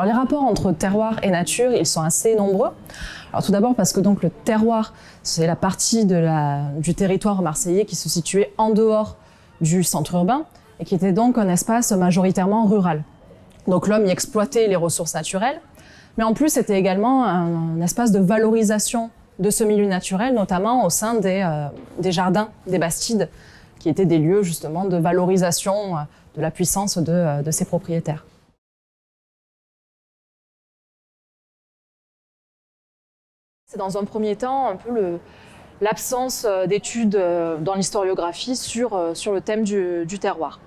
Alors les rapports entre terroir et nature, ils sont assez nombreux. Alors tout d'abord parce que donc le terroir, c'est la partie du territoire marseillais qui se situait en dehors du centre urbain et qui était donc un espace majoritairement rural. Donc l'homme y exploitait les ressources naturelles, mais en plus c'était également un espace de valorisation de ce milieu naturel, notamment au sein des jardins, des bastides, qui étaient des lieux justement de valorisation de la puissance de ses propriétaires. C'est dans un premier temps un peu l'absence d'études dans l'historiographie sur le thème du terroir.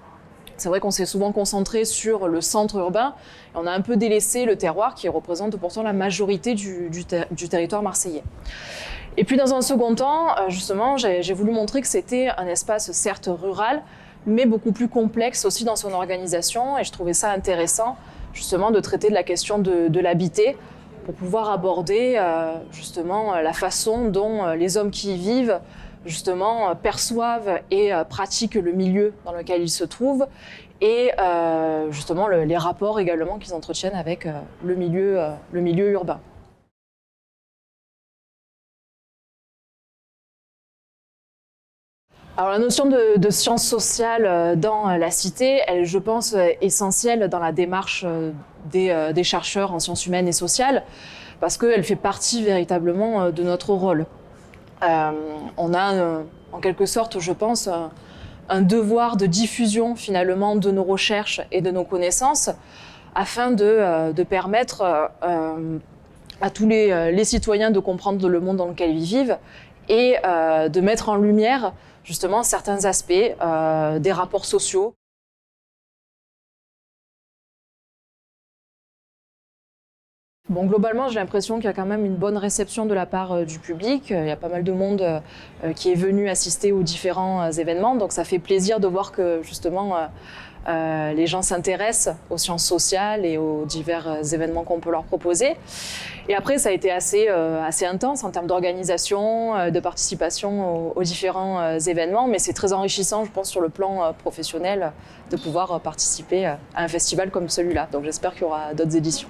C'est vrai qu'on s'est souvent concentré sur le centre urbain et on a un peu délaissé le terroir qui représente pourtant la majorité du territoire marseillais. Et puis dans un second temps, justement, j'ai voulu montrer que c'était un espace certes rural, mais beaucoup plus complexe aussi dans son organisation et je trouvais ça intéressant justement de traiter de la question de l'habité pour pouvoir aborder justement la façon dont les hommes qui y vivent justement perçoivent et pratiquent le milieu dans lequel ils se trouvent et justement les rapports également qu'ils entretiennent avec le milieu urbain. Alors la notion de sciences sociales dans la cité, elle, je pense, est essentielle dans la démarche des chercheurs en sciences humaines et sociales, parce qu'elle fait partie véritablement de notre rôle. On a en quelque sorte, je pense, un devoir de diffusion finalement de nos recherches et de nos connaissances, afin de permettre à tous les citoyens de comprendre le monde dans lequel ils vivent et de mettre en lumière justement certains aspects des rapports sociaux. Bon, globalement, j'ai l'impression qu'il y a quand même une bonne réception de la part du public. Il y a pas mal de monde qui est venu assister aux différents événements, donc ça fait plaisir de voir que justement les gens s'intéressent aux sciences sociales et aux divers événements qu'on peut leur proposer. Et après, ça a été assez intense en termes d'organisation, de participation aux différents événements, mais c'est très enrichissant, je pense, sur le plan professionnel, de pouvoir participer à un festival comme celui-là. Donc j'espère qu'il y aura d'autres éditions.